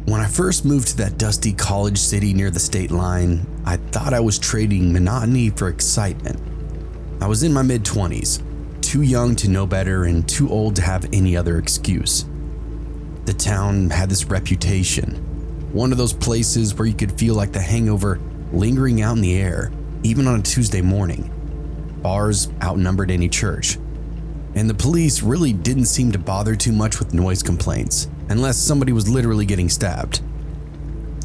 When I first moved to that dusty college city near the state line, I thought I was trading monotony for excitement. I was in my mid-20s, too young to know better and too old to have any other excuse. The town had this reputation, one of those places where you could feel like the hangover lingering out in the air, even on a Tuesday morning. Bars outnumbered any church, and the police really didn't seem to bother too much with noise complaints, unless somebody was literally getting stabbed.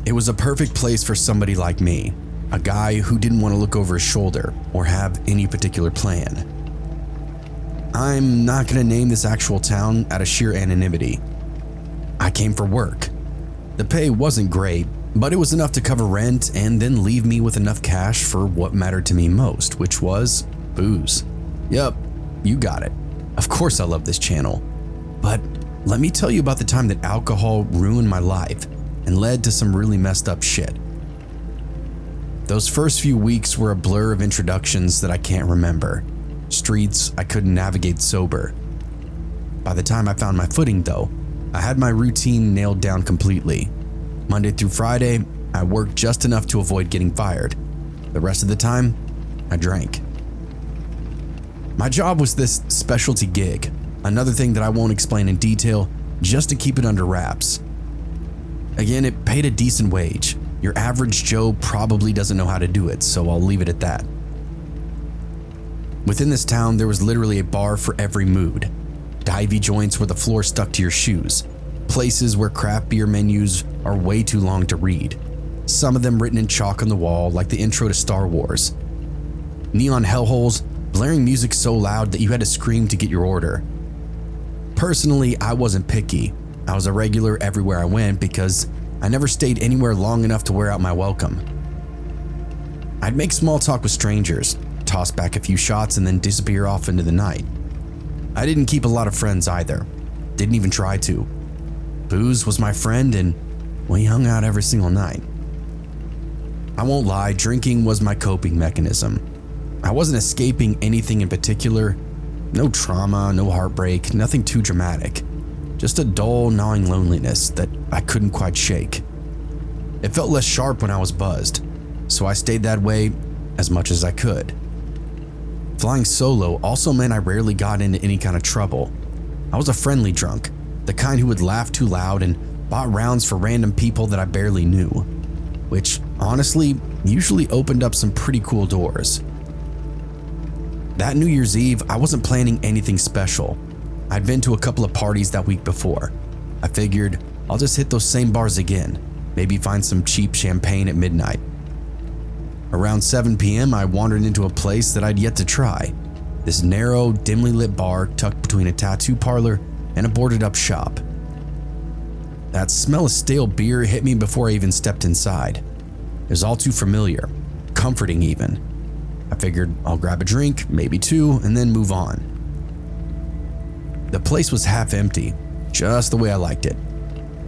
It was a perfect place for somebody like me, a guy who didn't want to look over his shoulder or have any particular plan. I'm not going to name this actual town out of sheer anonymity. I came for work. The pay wasn't great, but it was enough to cover rent and then leave me with enough cash for what mattered to me most, which was booze. Yup, you got it. Of course I love this channel, but let me tell you about the time that alcohol ruined my life and led to some really messed up shit. Those first few weeks were a blur of introductions that I can't remember, streets I couldn't navigate sober. By the time I found my footing though, I had my routine nailed down completely. Monday through Friday, I worked just enough to avoid getting fired. The rest of the time, I drank. My job was this specialty gig, another thing that I won't explain in detail just to keep it under wraps. Again, it paid a decent wage. Your average Joe probably doesn't know how to do it, so I'll leave it at that. Within this town, there was literally a bar for every mood. Divey joints where the floor stuck to your shoes. Places where craft beer menus are way too long to read. Some of them written in chalk on the wall like the intro to Star Wars. Neon hellholes, blaring music so loud that you had to scream to get your order. Personally, I wasn't picky. I was a regular everywhere I went because I never stayed anywhere long enough to wear out my welcome. I'd make small talk with strangers, toss back a few shots, and then disappear off into the night. I didn't keep a lot of friends either. Didn't even try to. Booze was my friend and we hung out every single night. I won't lie, drinking was my coping mechanism. I wasn't escaping anything in particular. No trauma, no heartbreak, nothing too dramatic. Just a dull, gnawing loneliness that I couldn't quite shake. It felt less sharp when I was buzzed, so I stayed that way as much as I could. Flying solo also meant I rarely got into any kind of trouble. I was a friendly drunk, the kind who would laugh too loud and bought rounds for random people that I barely knew, which honestly usually opened up some pretty cool doors. That New Year's Eve, I wasn't planning anything special. I'd been to a couple of parties that week before. I figured I'll just hit those same bars again, maybe find some cheap champagne at midnight. Around 7 p.m., I wandered into a place that I'd yet to try. This narrow, dimly lit bar tucked between a tattoo parlor and a boarded up shop. That smell of stale beer hit me before I even stepped inside. It was all too familiar, comforting even. I figured I'll grab a drink, maybe two, and then move on. The place was half empty, just the way I liked it.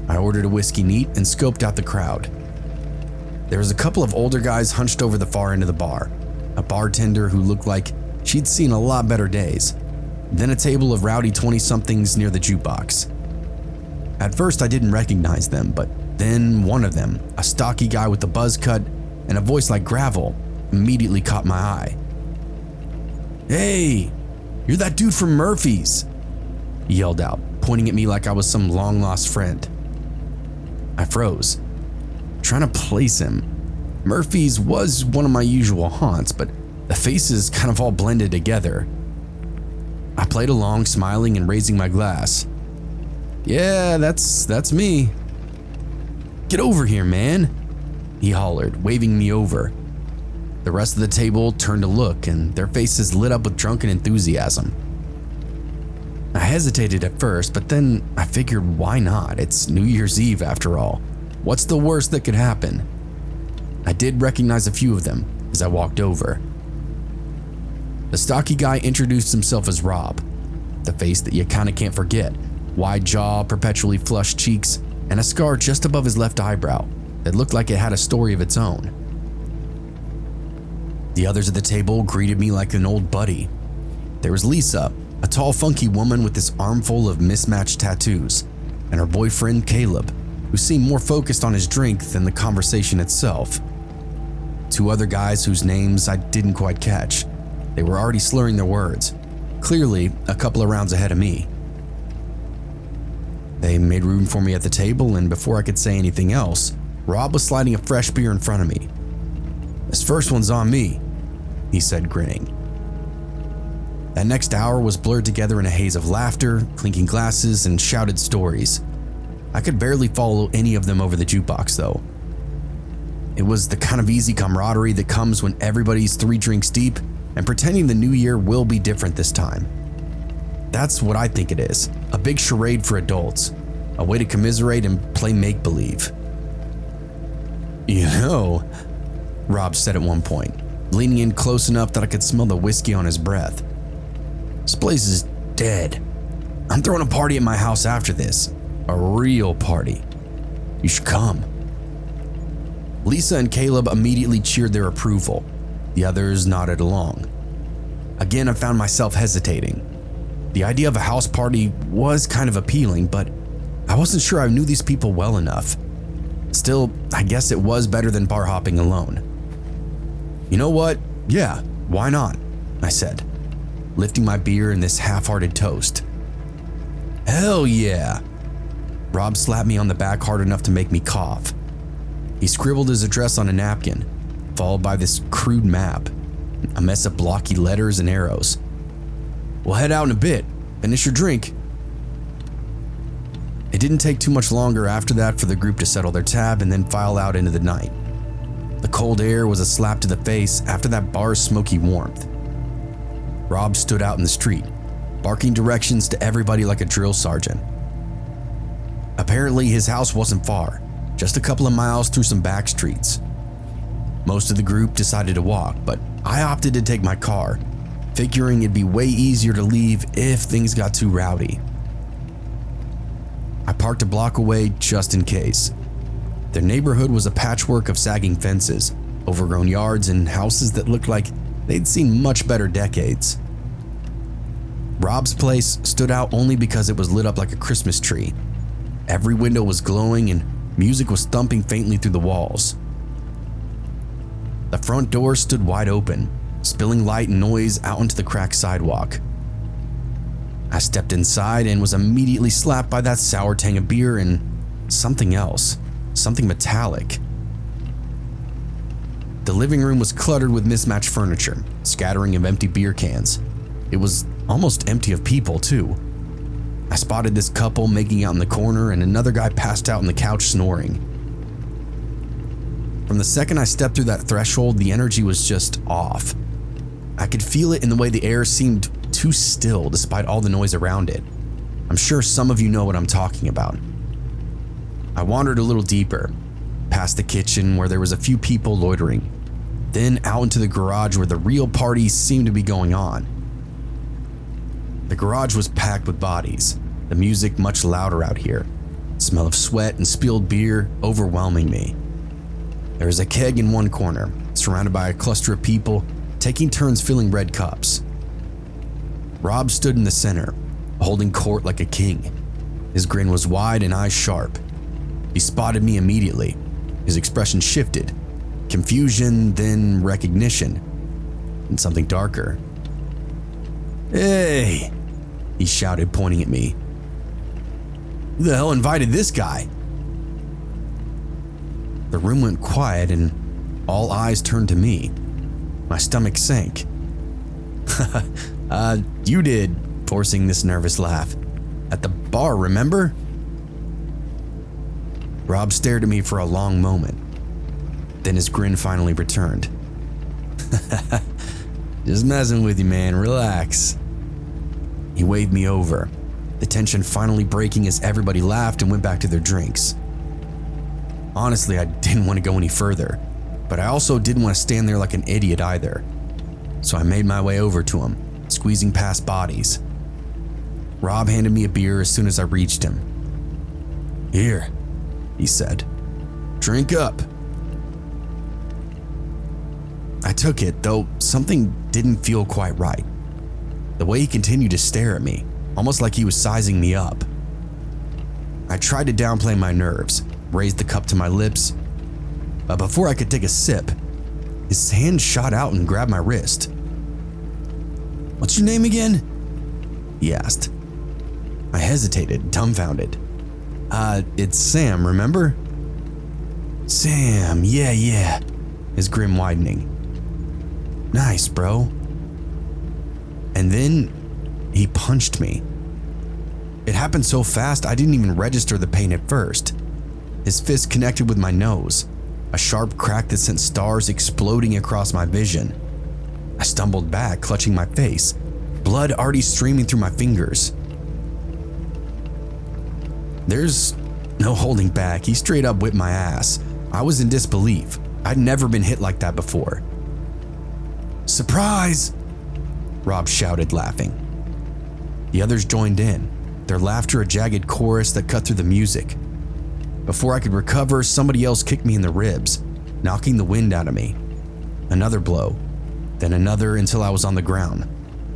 I ordered a whiskey neat and scoped out the crowd. There was a couple of older guys hunched over the far end of the bar, a bartender who looked like she'd seen a lot better days, then a table of rowdy 20-somethings near the jukebox. At first I didn't recognize them, but then one of them, a stocky guy with a buzz cut and a voice like gravel, immediately caught my eye. "Hey, you're that dude from Murphy's," he yelled out, pointing at me like I was some long-lost friend. I froze, trying to place him. Murphy's was one of my usual haunts, but the faces kind of all blended together. I played along, smiling and raising my glass. "Yeah, that's me." "Get over here, man," he hollered, waving me over. The rest of the table turned to look, and their faces lit up with drunken enthusiasm. I hesitated at first, but then I figured, why not? It's New Year's Eve after all. What's the worst that could happen? I did recognize a few of them as I walked over. The stocky guy introduced himself as Rob, the face that you kinda can't forget, wide jaw, perpetually flushed cheeks, and a scar just above his left eyebrow that looked like it had a story of its own. The others at the table greeted me like an old buddy. There was Lisa, a tall, funky woman with this armful of mismatched tattoos, and her boyfriend, Caleb, who seemed more focused on his drink than the conversation itself. Two other guys whose names I didn't quite catch. They were already slurring their words, clearly a couple of rounds ahead of me. They made room for me at the table, and before I could say anything else, Rob was sliding a fresh beer in front of me. "This first one's on me," he said, grinning. That next hour was blurred together in a haze of laughter, clinking glasses, and shouted stories. I could barely follow any of them over the jukebox, though. It was the kind of easy camaraderie that comes when everybody's 3 drinks deep and pretending the new year will be different this time. That's what I think it is, a big charade for adults, a way to commiserate and play make-believe. "You know," Rob said at one point, leaning in close enough that I could smell the whiskey on his breath, "this place is dead. I'm throwing a party at my house after this, a real party. You should come." Lisa and Caleb immediately cheered their approval. The others nodded along. Again, I found myself hesitating. The idea of a house party was kind of appealing, but I wasn't sure I knew these people well enough. Still, I guess it was better than bar hopping alone. "You know what? Yeah, why not?" I said, lifting my beer in this half-hearted toast. "Hell yeah!" Rob slapped me on the back hard enough to make me cough. He scribbled his address on a napkin, followed by this crude map, a mess of blocky letters and arrows. "We'll head out in a bit. Finish your drink." It didn't take too much longer after that for the group to settle their tab and then file out into the night. The cold air was a slap to the face after that bar's smoky warmth. Rob stood out in the street, barking directions to everybody like a drill sergeant. Apparently his house wasn't far, just a couple of miles through some back streets. Most of the group decided to walk, but I opted to take my car, figuring it'd be way easier to leave if things got too rowdy. I parked a block away just in case. Their neighborhood was a patchwork of sagging fences, overgrown yards, and houses that looked like they'd seen much better decades. Rob's place stood out only because it was lit up like a Christmas tree. Every window was glowing and music was thumping faintly through the walls. The front door stood wide open, spilling light and noise out onto the cracked sidewalk. I stepped inside and was immediately slapped by that sour tang of beer and something else, something metallic. The living room was cluttered with mismatched furniture, scattering of empty beer cans. It was almost empty of people, too. I spotted this couple making out in the corner and another guy passed out on the couch snoring. From the second I stepped through that threshold, the energy was just off. I could feel it in the way the air seemed too still despite all the noise around it. I'm sure some of you know what I'm talking about. I wandered a little deeper, past the kitchen where there was a few people loitering, then out into the garage where the real party seemed to be going on. The garage was packed with bodies, the music much louder out here, the smell of sweat and spilled beer overwhelming me. There was a keg in one corner, surrounded by a cluster of people taking turns filling red cups. Rob stood in the center, holding court like a king. His grin was wide and eyes sharp. He spotted me immediately. His expression shifted, confusion, then recognition, and something darker. "Hey!" he shouted, pointing at me. "Who the hell invited this guy?" The room went quiet and all eyes turned to me. My stomach sank. You did," forcing this nervous laugh. "At the bar, remember?" Rob stared at me for a long moment. Then his grin finally returned. Just messing with you, man. Relax. He waved me over, the tension finally breaking as everybody laughed and went back to their drinks. Honestly, I didn't want to go any further, but I also didn't want to stand there like an idiot either. So I made my way over to him, squeezing past bodies. Rob handed me a beer as soon as I reached him. "Here," he said. "Drink up." I took it, though something didn't feel quite right. The way he continued to stare at me, almost like he was sizing me up. I tried to downplay my nerves, raised the cup to my lips, but before I could take a sip, his hand shot out and grabbed my wrist. "What's your name again?" he asked. I hesitated, dumbfounded. It's Sam, remember?" "Sam, yeah," his grin widening. "Nice, bro." And then he punched me. It happened so fast I didn't even register the pain at first. His fist connected with my nose, a sharp crack that sent stars exploding across my vision. I stumbled back, clutching my face, blood already streaming through my fingers. There's no holding back. He straight up whipped my ass. I was in disbelief. I'd never been hit like that before. "Surprise!" Rob shouted, laughing. The others joined in, their laughter a jagged chorus that cut through the music. Before I could recover, somebody else kicked me in the ribs, knocking the wind out of me. Another blow, then another until I was on the ground,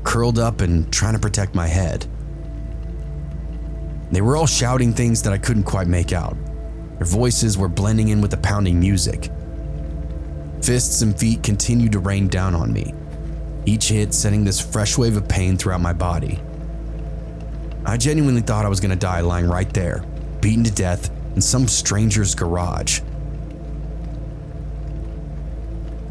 curled up and trying to protect my head. They were all shouting things that I couldn't quite make out. Their voices were blending in with the pounding music. Fists and feet continued to rain down on me, each hit sending this fresh wave of pain throughout my body. I genuinely thought I was going to die lying right there, beaten to death in some stranger's garage.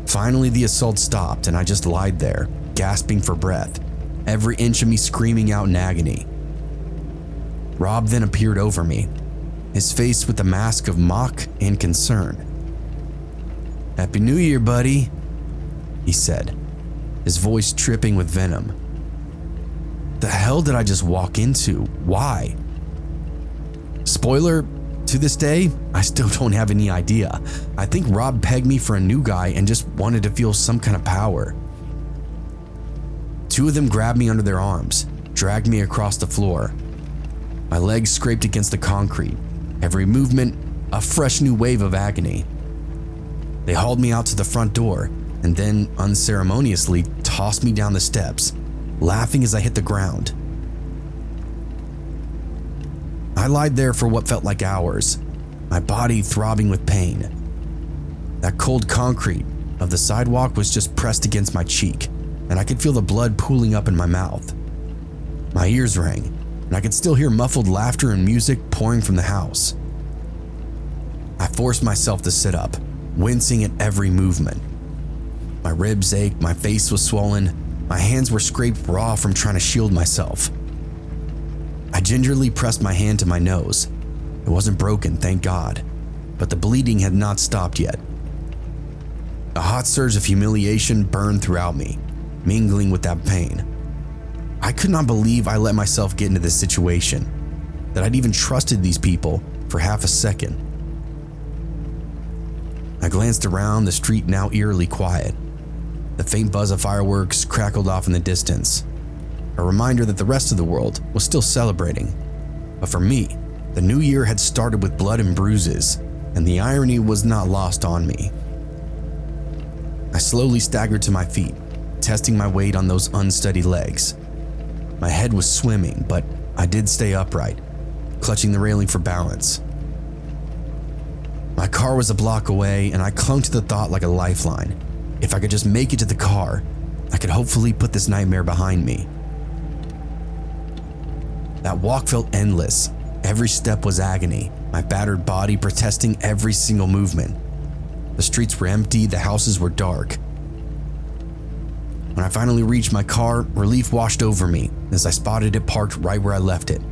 Finally, the assault stopped and I just lied there, gasping for breath, every inch of me screaming out in agony. Rob then appeared over me, his face with a mask of mock and concern. "Happy New Year, buddy," he said, his voice dripping with venom. The hell did I just walk into? Why? Spoiler, to this day, I still don't have any idea. I think Rob pegged me for a new guy and just wanted to feel some kind of power. Two of them grabbed me under their arms, dragged me across the floor. My legs scraped against the concrete, every movement a fresh new wave of agony. They hauled me out to the front door and then unceremoniously tossed me down the steps, laughing as I hit the ground. I lied there for what felt like hours, my body throbbing with pain. That cold concrete of the sidewalk was just pressed against my cheek, and I could feel the blood pooling up in my mouth. My ears rang, and I could still hear muffled laughter and music pouring from the house. I forced myself to sit up, wincing at every movement. My ribs ached, my face was swollen, my hands were scraped raw from trying to shield myself. I gingerly pressed my hand to my nose. It wasn't broken, thank God, but the bleeding had not stopped yet. A hot surge of humiliation burned throughout me, mingling with that pain. I could not believe I let myself get into this situation, that I'd even trusted these people for half a second. I glanced around, the street now eerily quiet. The faint buzz of fireworks crackled off in the distance, a reminder that the rest of the world was still celebrating. But for me, the new year had started with blood and bruises, and the irony was not lost on me. I slowly staggered to my feet, testing my weight on those unsteady legs. My head was swimming, but I did stay upright, clutching the railing for balance. My car was a block away, and I clung to the thought like a lifeline. If I could just make it to the car, I could hopefully put this nightmare behind me. That walk felt endless. Every step was agony, my battered body protesting every single movement. The streets were empty, the houses were dark. When I finally reached my car, relief washed over me as I spotted it parked right where I left it.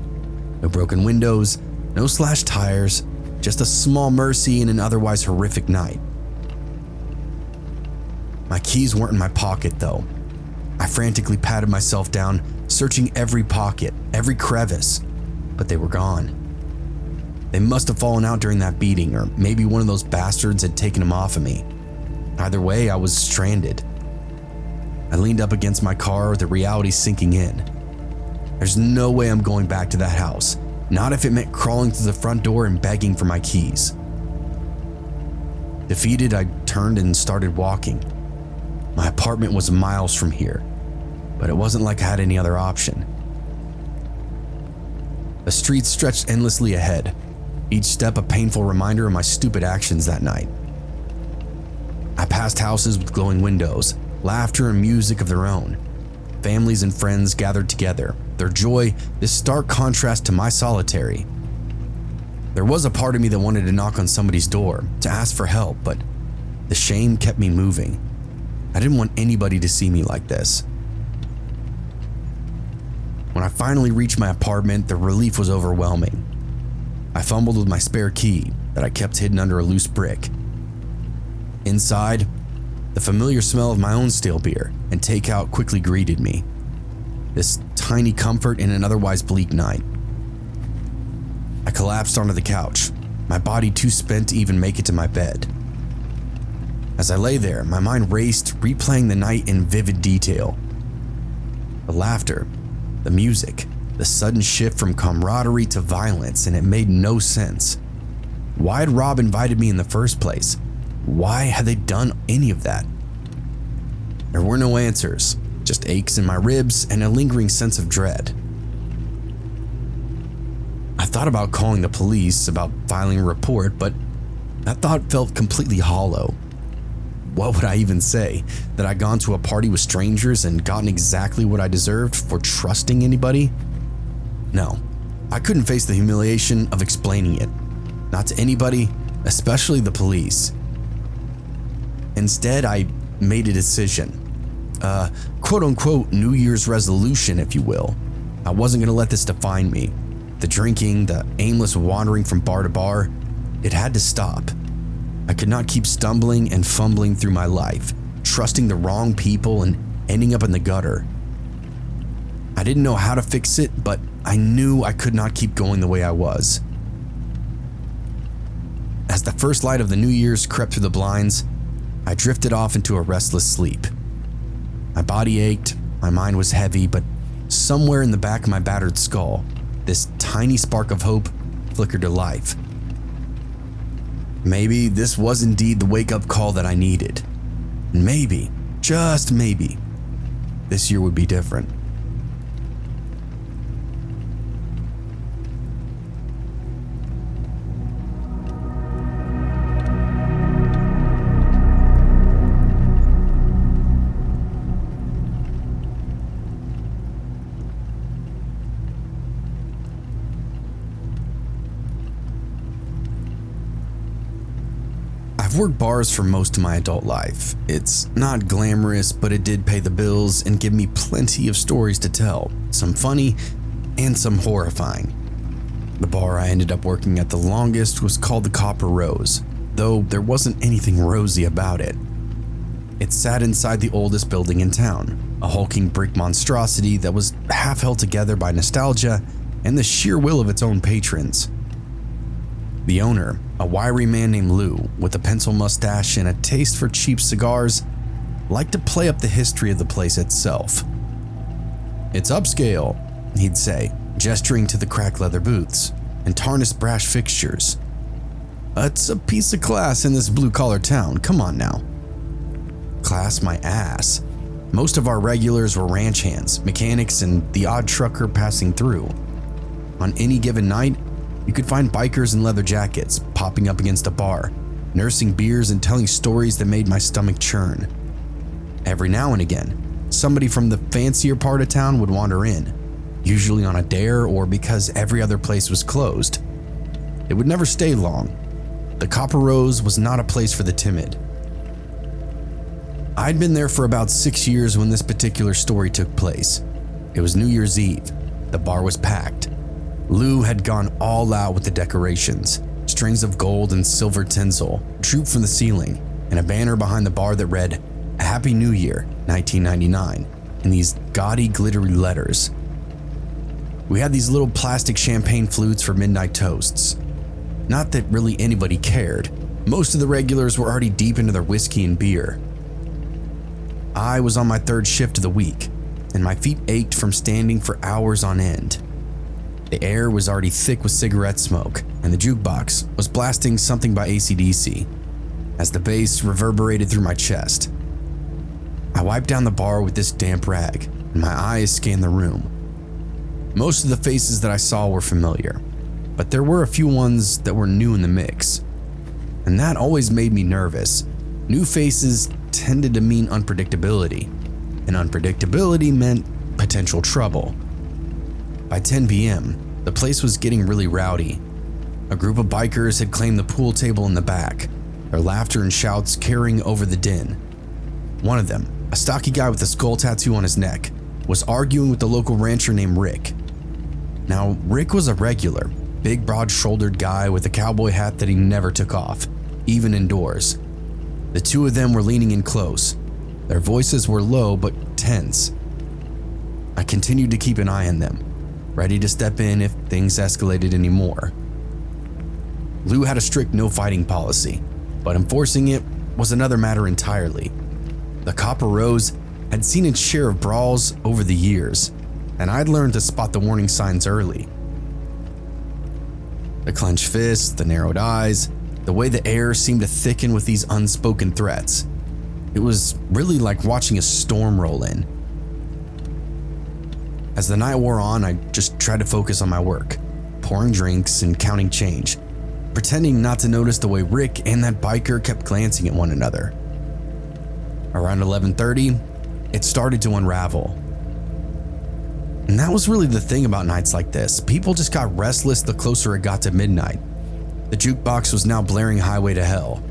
No broken windows, no slashed tires, just a small mercy in an otherwise horrific night. My keys weren't in my pocket though. I frantically patted myself down, searching every pocket, every crevice, but they were gone. They must have fallen out during that beating, or maybe one of those bastards had taken them off of me. Either way, I was stranded. I leaned up against my car, the reality sinking in. There's no way I'm going back to that house, not if it meant crawling through the front door and begging for my keys. Defeated, I turned and started walking. My apartment was miles from here, but it wasn't like I had any other option. The streets stretched endlessly ahead, each step a painful reminder of my stupid actions that night. I passed houses with glowing windows, laughter and music of their own. Families and friends gathered together, their joy this stark contrast to my solitary. There was a part of me that wanted to knock on somebody's door, to ask for help, but the shame kept me moving. I didn't want anybody to see me like this. When I finally reached my apartment, the relief was overwhelming. I fumbled with my spare key that I kept hidden under a loose brick. Inside, the familiar smell of my own stale beer and takeout quickly greeted me. This tiny comfort in an otherwise bleak night. I collapsed onto the couch, my body too spent to even make it to my bed. As I lay there, my mind raced, replaying the night in vivid detail. The laughter, the music, the sudden shift from camaraderie to violence, and it made no sense. Why had Rob invited me in the first place? Why had they done any of that? There were no answers, just aches in my ribs and a lingering sense of dread. I thought about calling the police, about filing a report, but that thought felt completely hollow. What would I even say? That I'd gone to a party with strangers and gotten exactly what I deserved for trusting anybody? No, I couldn't face the humiliation of explaining it. Not to anybody, especially the police. Instead, I made a decision. A quote-unquote New Year's resolution, if you will. I wasn't gonna let this define me. The drinking, the aimless wandering from bar to bar, it had to stop. I could not keep stumbling and fumbling through my life, trusting the wrong people and ending up in the gutter. I didn't know how to fix it, but I knew I could not keep going the way I was. As the first light of the New Year's crept through the blinds, I drifted off into a restless sleep. My body ached, my mind was heavy, but somewhere in the back of my battered skull, this tiny spark of hope flickered to life. Maybe this was indeed the wake-up call that I needed. Maybe, just maybe, this year would be different. I've worked bars for most of my adult life. It's not glamorous, but it did pay the bills and give me plenty of stories to tell, some funny and some horrifying. The bar I ended up working at the longest was called the Copper Rose, though there wasn't anything rosy about it. It sat inside the oldest building in town, a hulking brick monstrosity that was half held together by nostalgia and the sheer will of its own patrons. The owner, a wiry man named Lou with a pencil mustache and a taste for cheap cigars, liked to play up the history of the place itself. "It's upscale," he'd say, gesturing to the cracked leather booths and tarnished brass fixtures. "It's a piece of class in this blue-collar town, come on now." Class my ass. Most of our regulars were ranch hands, mechanics, and the odd trucker passing through. On any given night, you could find bikers in leather jackets popping up against a bar, nursing beers and telling stories that made my stomach churn. Every now and again, somebody from the fancier part of town would wander in, usually on a dare or because every other place was closed. It would never stay long. The Copper Rose was not a place for the timid. I'd been there for about 6 years when this particular story took place. It was New Year's Eve. The bar was packed. Lou had gone all out with the decorations. Strings of gold and silver tinsel drooped from the ceiling, and a banner behind the bar that read, Happy New Year, 1999, in these gaudy, glittery letters. We had these little plastic champagne flutes for midnight toasts. Not that really anybody cared. Most of the regulars were already deep into their whiskey and beer. I was on my third shift of the week, and my feet ached from standing for hours on end. The air was already thick with cigarette smoke, and the jukebox was blasting something by AC/DC as the bass reverberated through my chest. I wiped down the bar with this damp rag, and my eyes scanned the room. Most of the faces that I saw were familiar, but there were a few ones that were new in the mix. And that always made me nervous. New faces tended to mean unpredictability, and unpredictability meant potential trouble. By 10 p.m., the place was getting really rowdy. A group of bikers had claimed the pool table in the back, their laughter and shouts carrying over the din. One of them, a stocky guy with a skull tattoo on his neck, was arguing with the local rancher named Rick. Now, Rick was a regular, big broad-shouldered guy with a cowboy hat that he never took off, even indoors. The two of them were leaning in close. Their voices were low but tense. I continued to keep an eye on them, ready to step in if things escalated anymore. Lou had a strict no-fighting policy, but enforcing it was another matter entirely. The Copper Rose had seen its share of brawls over the years, and I'd learned to spot the warning signs early. The clenched fists, the narrowed eyes, the way the air seemed to thicken with these unspoken threats. It was really like watching a storm roll in. As the night wore on, I just tried to focus on my work, pouring drinks and counting change, pretending not to notice the way Rick and that biker kept glancing at one another. Around 11:30, it started to unravel. And that was really the thing about nights like this. People just got restless the closer it got to midnight. The jukebox was now blaring Highway to Hell.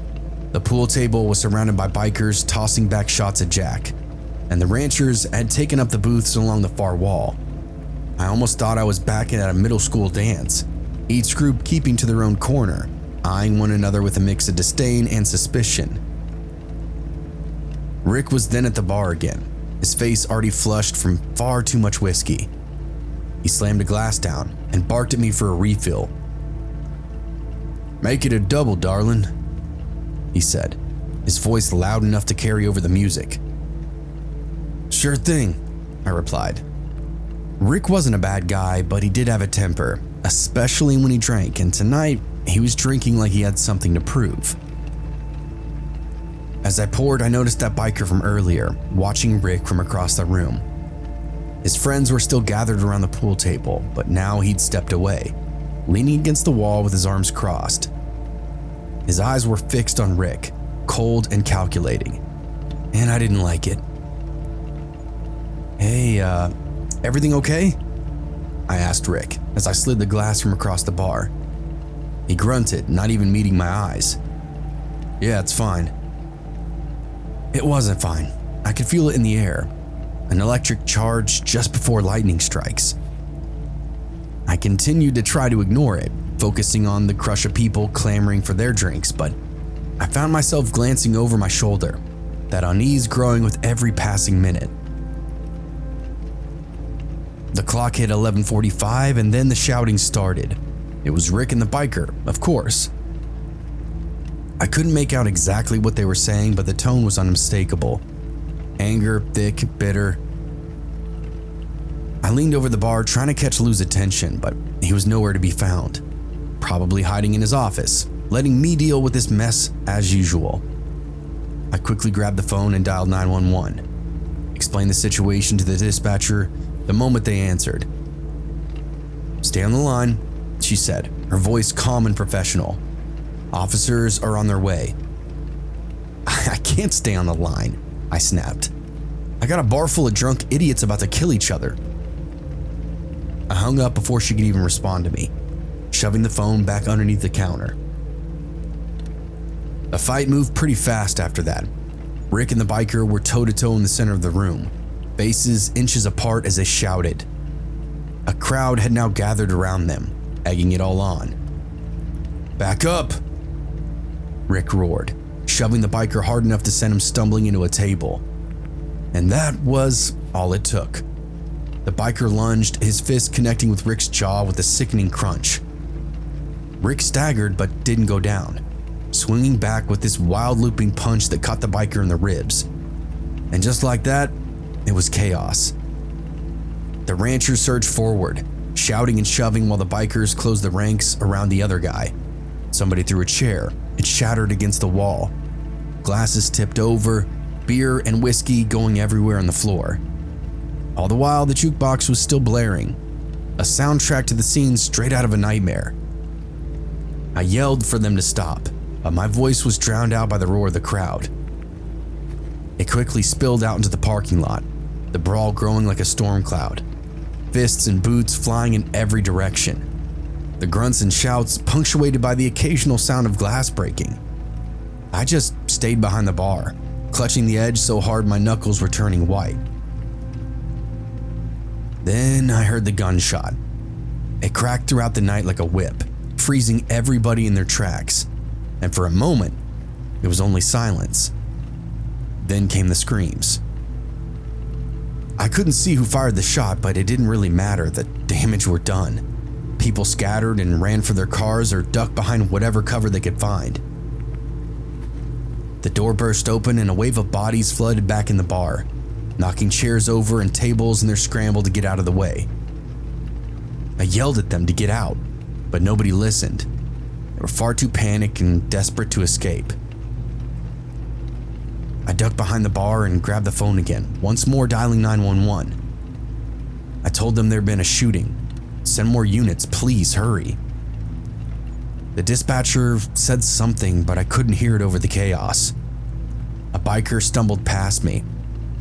The pool table was surrounded by bikers tossing back shots at Jack, and the ranchers had taken up the booths along the far wall. I almost thought I was back at a middle school dance, each group keeping to their own corner, eyeing one another with a mix of disdain and suspicion. Rick was then at the bar again, his face already flushed from far too much whiskey. He slammed a glass down and barked at me for a refill. "Make it a double, darling," he said, his voice loud enough to carry over the music. "Sure thing," I replied. Rick wasn't a bad guy, but he did have a temper, especially when he drank, and tonight he was drinking like he had something to prove. As I poured, I noticed that biker from earlier, watching Rick from across the room. His friends were still gathered around the pool table, but now he'd stepped away, leaning against the wall with his arms crossed. His eyes were fixed on Rick, cold and calculating, and I didn't like it. "Hey, everything okay?" I asked Rick as I slid the glass from across the bar. He grunted, not even meeting my eyes. "Yeah, it's fine." It wasn't fine. I could feel it in the air, an electric charge just before lightning strikes. I continued to try to ignore it, focusing on the crush of people clamoring for their drinks, but I found myself glancing over my shoulder, that unease growing with every passing minute. The clock hit 11:45 and then the shouting started. It was Rick and the biker, of course. I couldn't make out exactly what they were saying, but the tone was unmistakable. Anger, thick, bitter. I leaned over the bar trying to catch Lou's attention, but he was nowhere to be found. Probably hiding in his office, letting me deal with this mess as usual. I quickly grabbed the phone and dialed 911. Explained the situation to the dispatcher the moment they answered. "Stay on the line," she said, her voice calm and professional. "Officers are on their way." "I can't stay on the line," I snapped. "I got a bar full of drunk idiots about to kill each other." I hung up before she could even respond to me, shoving the phone back underneath the counter. The fight moved pretty fast after that. Rick and the biker were toe-to-toe in the center of the room, faces inches apart as they shouted. A crowd had now gathered around them, egging it all on. "Back up!" Rick roared, shoving the biker hard enough to send him stumbling into a table. And that was all it took. The biker lunged, his fist connecting with Rick's jaw with a sickening crunch. Rick staggered but didn't go down, swinging back with this wild looping punch that caught the biker in the ribs. And just like that, it was chaos. The rancher surged forward, shouting and shoving while the bikers closed the ranks around the other guy. Somebody threw a chair. It shattered against the wall. Glasses tipped over, beer and whiskey going everywhere on the floor. All the while, the jukebox was still blaring, a soundtrack to the scene straight out of a nightmare. I yelled for them to stop, but my voice was drowned out by the roar of the crowd. It quickly spilled out into the parking lot, the brawl growing like a storm cloud, fists and boots flying in every direction. The grunts and shouts punctuated by the occasional sound of glass breaking. I just stayed behind the bar, clutching the edge so hard my knuckles were turning white. Then I heard the gunshot. It cracked throughout the night like a whip, freezing everybody in their tracks. And for a moment, it was only silence. Then came the screams. I couldn't see who fired the shot, but it didn't really matter. The damage were done. People scattered and ran for their cars or ducked behind whatever cover they could find. The door burst open and a wave of bodies flooded back in the bar, knocking chairs over and tables in their scramble to get out of the way. I yelled at them to get out, but nobody listened. They were far too panicked and desperate to escape. I ducked behind the bar and grabbed the phone again, once more dialing 911. I told them there'd been a shooting. Send more units, please, hurry. The dispatcher said something, but I couldn't hear it over the chaos. A biker stumbled past me.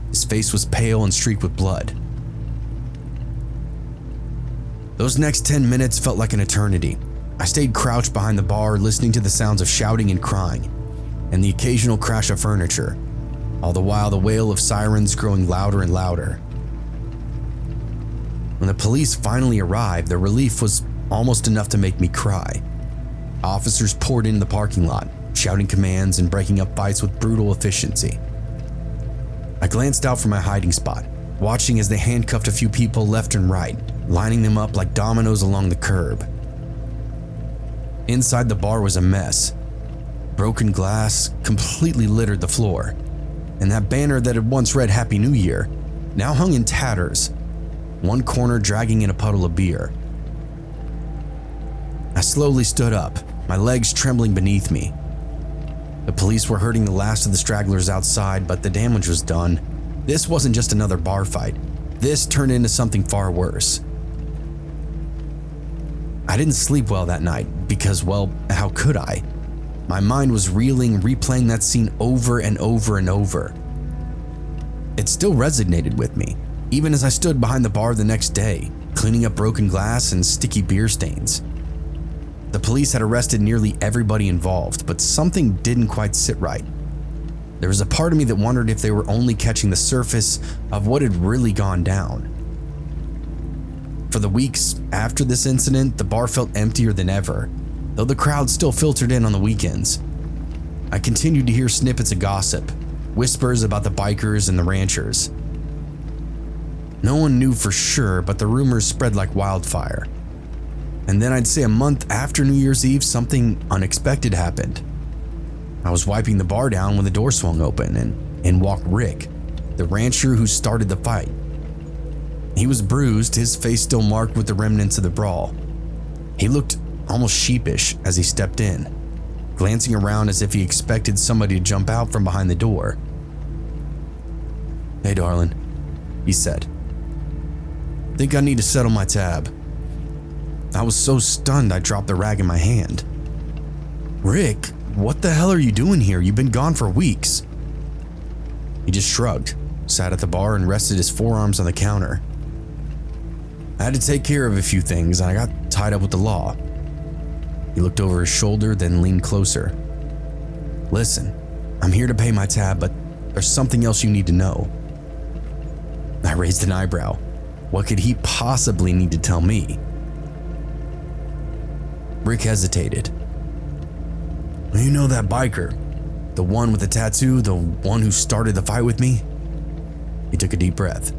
His face was pale and streaked with blood. Those next 10 minutes felt like an eternity. I stayed crouched behind the bar, listening to the sounds of shouting and crying, and the occasional crash of furniture, all the while the wail of sirens growing louder and louder. When the police finally arrived, the relief was almost enough to make me cry. Officers poured into the parking lot, shouting commands and breaking up fights with brutal efficiency. I glanced out from my hiding spot, watching as they handcuffed a few people left and right, lining them up like dominoes along the curb. Inside the bar was a mess. Broken glass completely littered the floor, and that banner that had once read Happy New Year now hung in tatters, one corner dragging in a puddle of beer. I slowly stood up, my legs trembling beneath me. The police were herding the last of the stragglers outside, but the damage was done. This wasn't just another bar fight. This turned into something far worse. I didn't sleep well that night because, well, how could I? My mind was reeling, replaying that scene over and over and over. It still resonated with me, even as I stood behind the bar the next day, cleaning up broken glass and sticky beer stains. The police had arrested nearly everybody involved, but something didn't quite sit right. There was a part of me that wondered if they were only catching the surface of what had really gone down. For the weeks after this incident, the bar felt emptier than ever, though the crowd still filtered in on the weekends. I continued to hear snippets of gossip, whispers about the bikers and the ranchers. No one knew for sure, but the rumors spread like wildfire. And then I'd say a month after New Year's Eve, something unexpected happened. I was wiping the bar down when the door swung open and in walked Rick, the rancher who started the fight. He was bruised, his face still marked with the remnants of the brawl. He looked almost sheepish as he stepped in, glancing around as if he expected somebody to jump out from behind the door. "Hey, darling," he said. "Think I need to settle my tab." I was so stunned I dropped the rag in my hand. "Rick, what the hell are you doing here? You've been gone for weeks." He just shrugged, sat at the bar and rested his forearms on the counter. "I had to take care of a few things and I got tied up with the law." He looked over his shoulder, then leaned closer. "Listen, I'm here to pay my tab, but there's something else you need to know." I raised an eyebrow. What could he possibly need to tell me? Rick hesitated. "You know that biker? The one with the tattoo, the one who started the fight with me? He took a deep breath.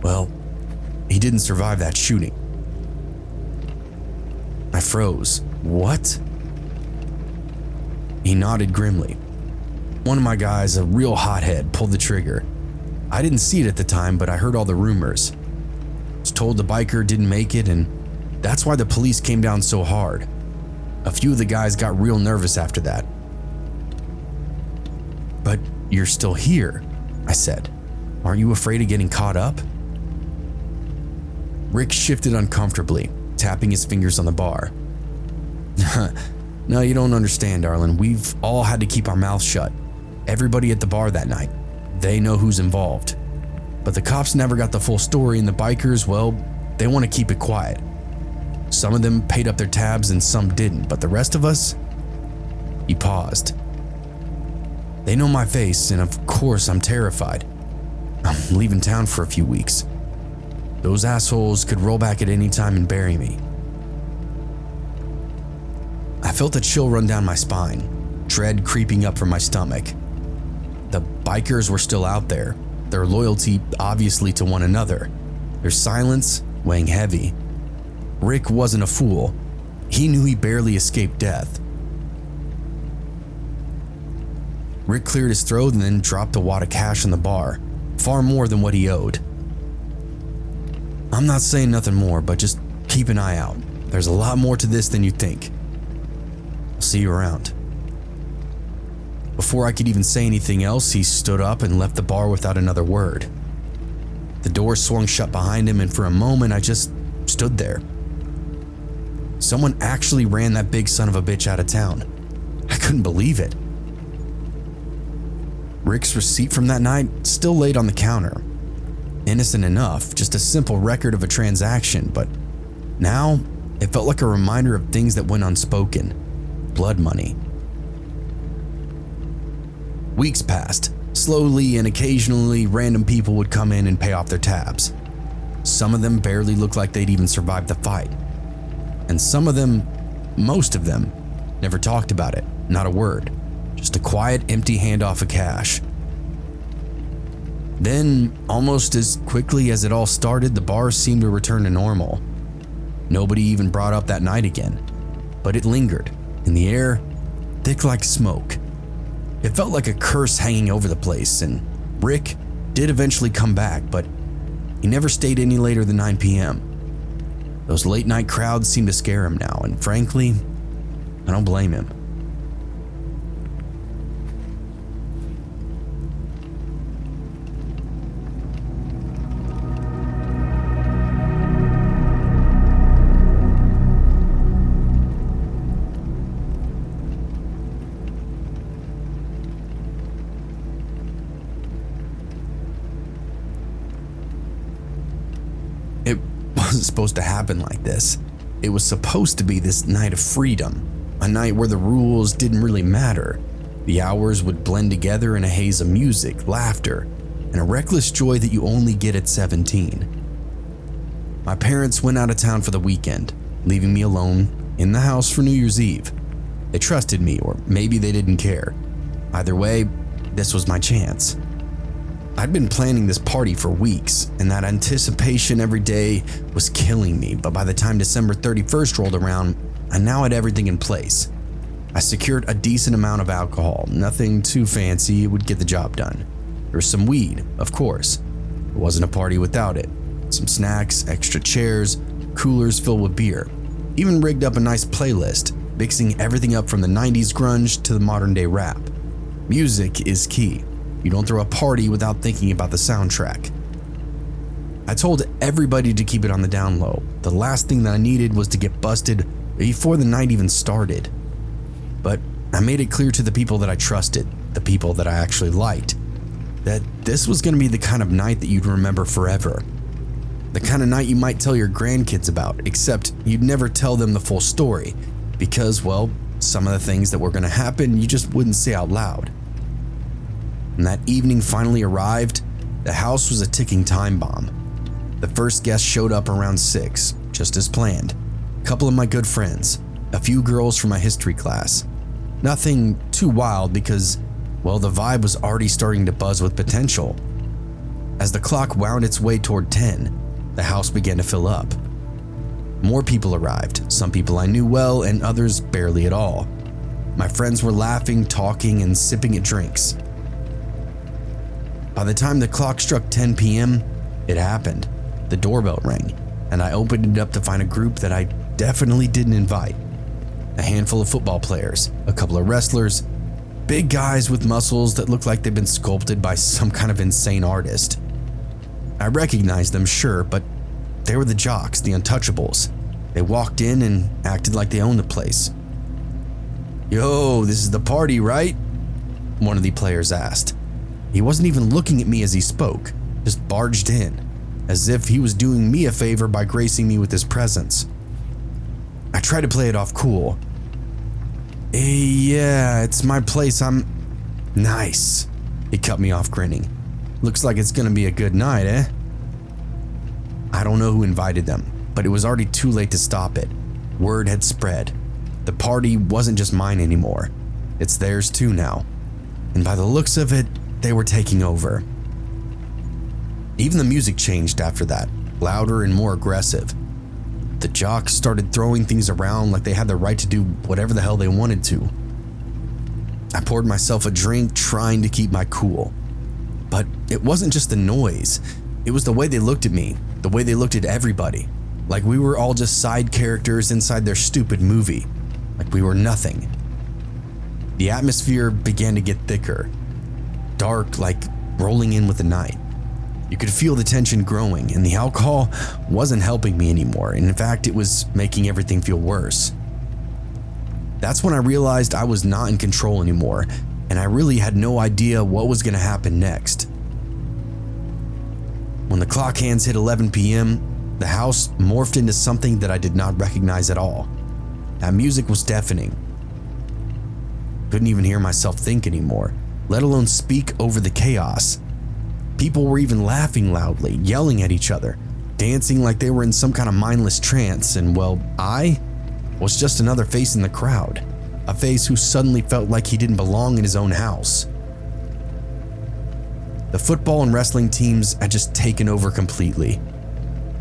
Well, he didn't survive that shooting. I froze. What? He nodded grimly. One of my guys, a real hothead, pulled the trigger. I didn't see it at the time, but I heard all the rumors. I was told the biker didn't make it, and that's why the police came down so hard. A few of the guys got real nervous after that. But you're still here, I said. Aren't you afraid of getting caught up? Rick shifted uncomfortably, tapping his fingers on the bar. No, you don't understand, darling. We've all had to keep our mouths shut. Everybody at the bar that night. They know who's involved. But the cops never got the full story, and the bikers, well, they want to keep it quiet. Some of them paid up their tabs and some didn't, but the rest of us? He paused. They know my face, and of course I'm terrified. I'm leaving town for a few weeks. Those assholes could roll back at any time and bury me. I felt a chill run down my spine, dread creeping up from my stomach. The bikers were still out there, their loyalty obviously to one another, their silence weighing heavy. Rick wasn't a fool. He knew he barely escaped death. Rick cleared his throat and then dropped a wad of cash on the bar, far more than what he owed. I'm not saying nothing more, but just keep an eye out. There's a lot more to this than you think. I'll see you around. Before I could even say anything else, he stood up and left the bar without another word. The door swung shut behind him, and for a moment I just stood there. Someone actually ran that big son of a bitch out of town. I couldn't believe it. Rick's receipt from that night still laid on the counter. Innocent enough, just a simple record of a transaction, but now it felt like a reminder of things that went unspoken. Blood money. Weeks passed. Slowly and occasionally, random people would come in and pay off their tabs. Some of them barely looked like they'd even survived the fight. And some of them, most of them, never talked about it, not a word. Just a quiet, empty handoff of cash. Then, almost as quickly as it all started, the bar seemed to return to normal. Nobody even brought up that night again, but it lingered, in the air, thick like smoke. It felt like a curse hanging over the place, and Rick did eventually come back, but he never stayed any later than 9 p.m. Those late night crowds seem to scare him now, and frankly, I don't blame him. It wasn't supposed to happen like this. It was supposed to be this night of freedom, a night where the rules didn't really matter. The hours would blend together in a haze of music, laughter, and a reckless joy that you only get at 17. My parents went out of town for the weekend, leaving me alone in the house for New Year's Eve. They trusted me, or maybe they didn't care. Either way, this was my chance. I'd been planning this party for weeks, and that anticipation every day was killing me, but by the time December 31st rolled around, I now had everything in place. I secured a decent amount of alcohol, nothing too fancy, it would get the job done. There was some weed, of course. It wasn't a party without it. Some snacks, extra chairs, coolers filled with beer. Even rigged up a nice playlist, mixing everything up from the 90s grunge to the modern day rap. Music is key. You don't throw a party without thinking about the soundtrack. I told everybody to keep it on the down low. The last thing that I needed was to get busted before the night even started. But I made it clear to the people that I trusted, the people that I actually liked, that this was going to be the kind of night that you'd remember forever. The kind of night you might tell your grandkids about, except you'd never tell them the full story because, well, some of the things that were going to happen you just wouldn't say out loud. When that evening finally arrived, the house was a ticking time bomb. The first guest showed up around 6, just as planned. A couple of my good friends, a few girls from my history class. Nothing too wild because, well, the vibe was already starting to buzz with potential. As the clock wound its way toward 10, the house began to fill up. More people arrived, some people I knew well and others barely at all. My friends were laughing, talking, and sipping at drinks. By the time the clock struck 10 p.m., it happened. The doorbell rang, and I opened it up to find a group that I definitely didn't invite. A handful of football players, a couple of wrestlers, big guys with muscles that looked like they'd been sculpted by some kind of insane artist. I recognized them, sure, but they were the jocks, the untouchables. They walked in and acted like they owned the place. "Yo, this is the party, right?" one of the players asked. He wasn't even looking at me as he spoke, just barged in, as if he was doing me a favor by gracing me with his presence. I tried to play it off cool. Yeah, it's my place, Nice." He cut me off grinning. "Looks like it's gonna be a good night, eh?" I don't know who invited them, but it was already too late to stop it. Word had spread. The party wasn't just mine anymore. It's theirs too now. And by the looks of it, they were taking over. Even the music changed after that, louder and more aggressive. The jocks started throwing things around like they had the right to do whatever the hell they wanted to. I poured myself a drink, trying to keep my cool. But it wasn't just the noise. It was the way they looked at me, the way they looked at everybody. Like we were all just side characters inside their stupid movie. Like we were nothing. The atmosphere began to get thicker. Dark, like rolling in with the night. You could feel the tension growing, and the alcohol wasn't helping me anymore. In fact, it was making everything feel worse. That's when I realized I was not in control anymore, and I really had no idea what was going to happen next. When the clock hands hit 11 p.m., the house morphed into something that I did not recognize at all. That music was deafening. Couldn't even hear myself think anymore, let alone speak over the chaos. People were even laughing loudly, yelling at each other, dancing like they were in some kind of mindless trance, and well, I was just another face in the crowd, a face who suddenly felt like he didn't belong in his own house. The football and wrestling teams had just taken over completely.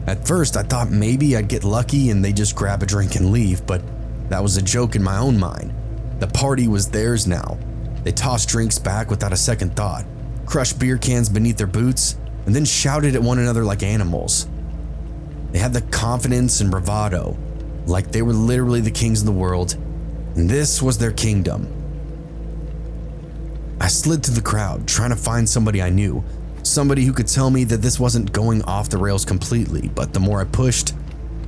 At first, I thought maybe I'd get lucky and they'd just grab a drink and leave, but that was a joke in my own mind. The party was theirs now. They tossed drinks back without a second thought, crushed beer cans beneath their boots, and then shouted at one another like animals. They had the confidence and bravado, like they were literally the kings of the world, and this was their kingdom. I slid through the crowd, trying to find somebody I knew, somebody who could tell me that this wasn't going off the rails completely, but the more I pushed,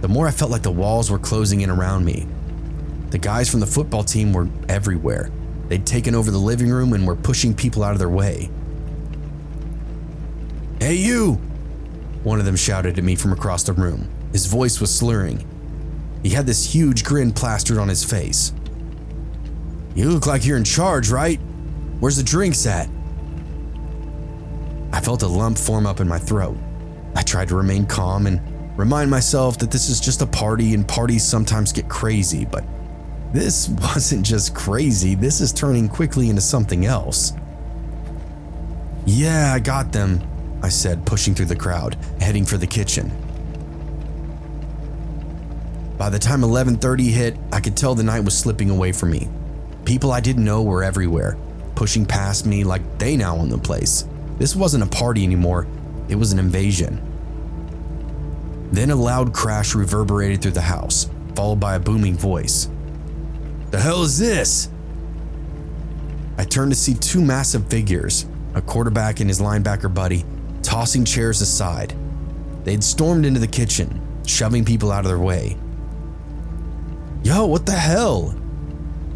the more I felt like the walls were closing in around me. The guys from the football team were everywhere. They'd taken over the living room and were pushing people out of their way. "Hey you!" one of them shouted at me from across the room. His voice was slurring. He had this huge grin plastered on his face. "You look like you're in charge, right? Where's the drinks at?" I felt a lump form up in my throat. I tried to remain calm and remind myself that this is just a party and parties sometimes get crazy, but this wasn't just crazy, this is turning quickly into something else. "Yeah, I got them," I said, pushing through the crowd, heading for the kitchen. By the time 11:30 hit, I could tell the night was slipping away from me. People I didn't know were everywhere, pushing past me like they now owned the place. This wasn't a party anymore, it was an invasion. Then a loud crash reverberated through the house, followed by a booming voice. "The hell is this?" I turned to see two massive figures, a quarterback and his linebacker buddy, tossing chairs aside. They'd stormed into the kitchen, shoving people out of their way. "Yo, what the hell?"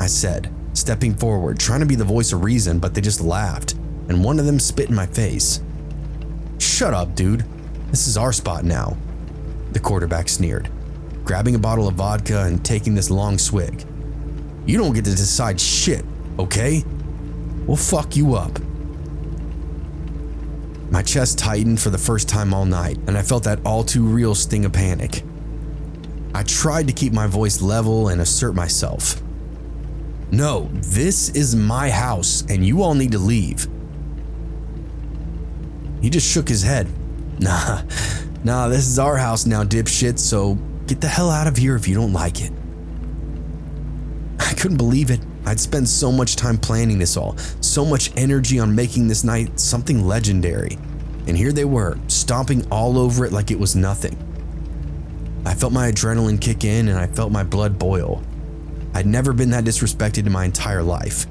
I said, stepping forward, trying to be the voice of reason, but they just laughed, and one of them spit in my face. "Shut up, dude. This is our spot now," the quarterback sneered, grabbing a bottle of vodka and taking this long swig. "You don't get to decide shit, okay? We'll fuck you up." My chest tightened for the first time all night, and I felt that all too real sting of panic. I tried to keep my voice level and assert myself. No, this is my house and you all need to leave. He just shook his head. Nah, this is our house now, dipshit, so get the hell out of here if you don't like it. I couldn't believe it. I'd spent so much time planning this all, so much energy on making this night something legendary. And here they were, stomping all over it like it was nothing. I felt my adrenaline kick in and I felt my blood boil. I'd never been that disrespected in my entire life.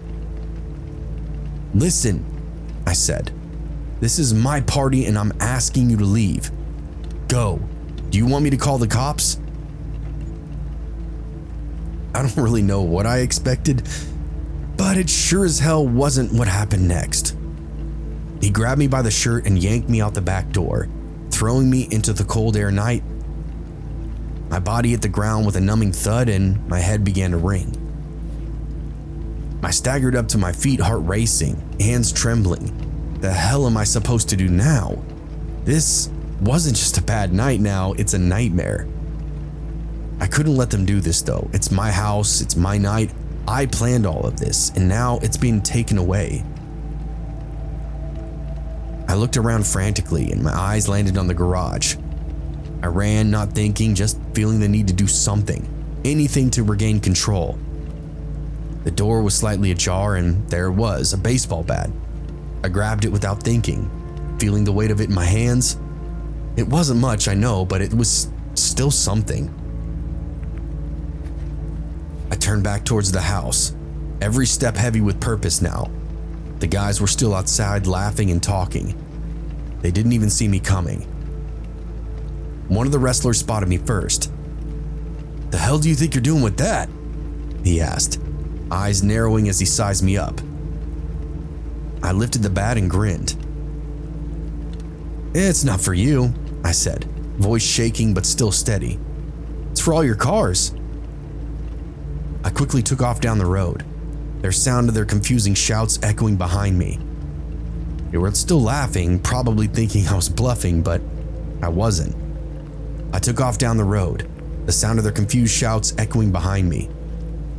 Listen, I said. This is my party and I'm asking you to leave. Go. Do you want me to call the cops? I don't really know what I expected, but it sure as hell wasn't what happened next. He grabbed me by the shirt and yanked me out the back door, throwing me into the cold air night. My body hit the ground with a numbing thud and my head began to ring. I staggered up to my feet, heart racing, hands trembling. The hell am I supposed to do now? This wasn't just a bad night now, it's a nightmare. I couldn't let them do this though. It's my house, it's my night. I planned all of this, and now it's being taken away. I looked around frantically and my eyes landed on the garage. I ran, not thinking, just feeling the need to do something, anything to regain control. The door was slightly ajar and there it was, a baseball bat. I grabbed it without thinking, feeling the weight of it in my hands. It wasn't much, I know, but it was still something. I turned back towards the house, every step heavy with purpose now. The guys were still outside laughing and talking. They didn't even see me coming. One of the wrestlers spotted me first. "The hell do you think you're doing with that?" he asked, eyes narrowing as he sized me up. I lifted the bat and grinned. "It's not for you," I said, voice shaking but still steady. "It's for all your cars." I quickly took off down the road, their sound of their confusing shouts echoing behind me. They were still laughing, probably thinking I was bluffing, but I wasn't. I took off down the road, the sound of their confused shouts echoing behind me.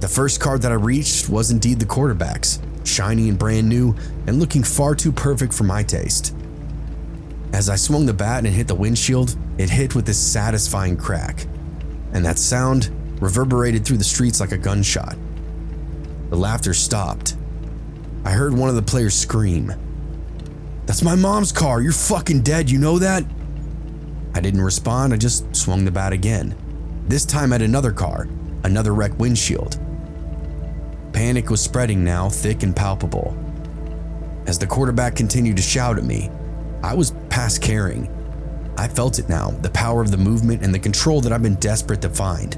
The first car that I reached was indeed the quarterback's, shiny and brand new and looking far too perfect for my taste. As I swung the bat and hit the windshield, it hit with this satisfying crack, and that sound reverberated through the streets like a gunshot. The laughter stopped. I heard one of the players scream, "That's my mom's car, you're fucking dead, you know that?" I didn't respond, I just swung the bat again, this time at another car, another wrecked windshield. Panic was spreading now, thick and palpable. As the quarterback continued to shout at me, I was past caring. I felt it now, the power of the movement and the control that I've been desperate to find.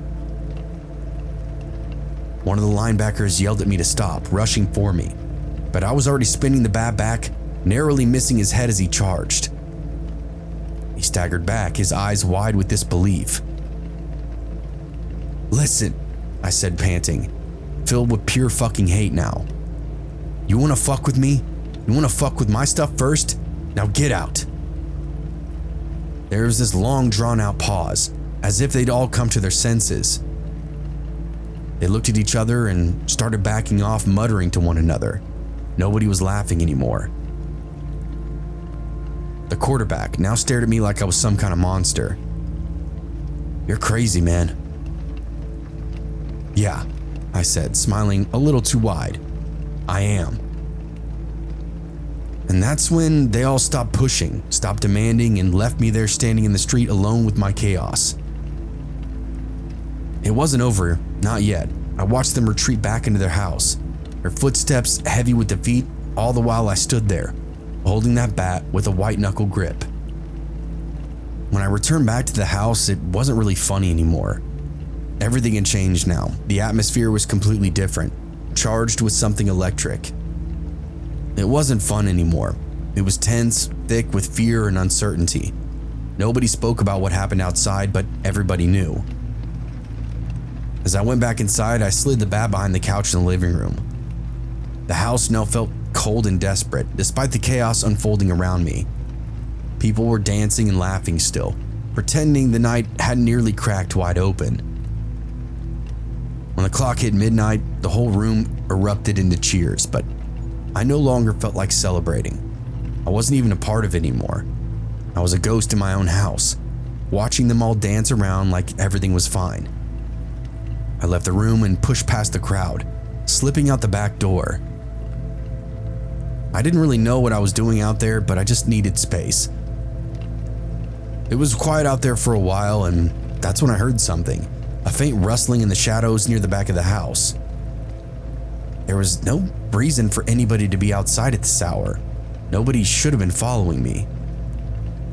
One of the linebackers yelled at me to stop, rushing for me, but I was already spinning the bat back, narrowly missing his head as he charged. He staggered back, his eyes wide with disbelief. "Listen," I said, panting, filled with pure fucking hate now. "You wanna fuck with me? You wanna fuck with my stuff first? Now get out." There was this long drawn out pause, as if they'd all come to their senses. They looked at each other and started backing off, muttering to one another. Nobody was laughing anymore. The quarterback now stared at me like I was some kind of monster. "You're crazy, man." "Yeah," I said, smiling a little too wide. "I am." And that's when they all stopped pushing, stopped demanding, and left me there standing in the street alone with my chaos. It wasn't over, not yet. I watched them retreat back into their house, their footsteps heavy with defeat, all the while I stood there, holding that bat with a white knuckle grip. When I returned back to the house, it wasn't really funny anymore. Everything had changed now. The atmosphere was completely different, charged with something electric. It wasn't fun anymore. It was tense, thick with fear and uncertainty. Nobody spoke about what happened outside, but everybody knew. As I went back inside, I slid the bat behind the couch in the living room. The house now felt cold and desperate, despite the chaos unfolding around me. People were dancing and laughing still, pretending the night hadn't nearly cracked wide open. When the clock hit midnight, the whole room erupted into cheers, but I no longer felt like celebrating. I wasn't even a part of it anymore. I was a ghost in my own house, watching them all dance around like everything was fine. I left the room and pushed past the crowd, slipping out the back door. I didn't really know what I was doing out there, but I just needed space. It was quiet out there for a while, and that's when I heard something, a faint rustling in the shadows near the back of the house. There was no reason for anybody to be outside at this hour. Nobody should have been following me.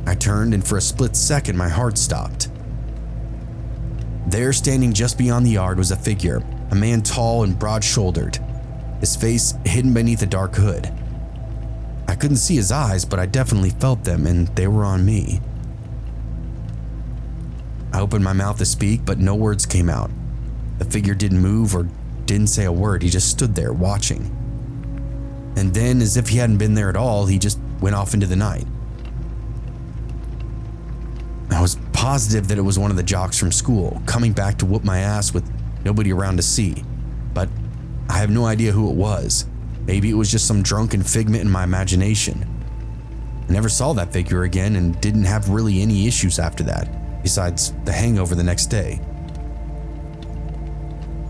I turned, and for a split second, my heart stopped. There, standing just beyond the yard, was a figure, a man tall and broad-shouldered, his face hidden beneath a dark hood. I couldn't see his eyes, but I definitely felt them, and they were on me. I opened my mouth to speak, but no words came out. The figure didn't move or didn't say a word. He just stood there watching. And then, as if he hadn't been there at all, he just went off into the night. I was positive that it was one of the jocks from school, coming back to whoop my ass with nobody around to see. But I have no idea who it was. Maybe it was just some drunken figment in my imagination. I never saw that figure again and didn't have really any issues after that, besides the hangover the next day.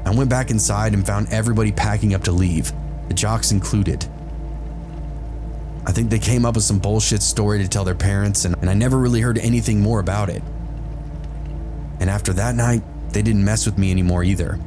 I went back inside and found everybody packing up to leave, the jocks included. I think they came up with some bullshit story to tell their parents, and I never really heard anything more about it. And after that night, they didn't mess with me anymore either.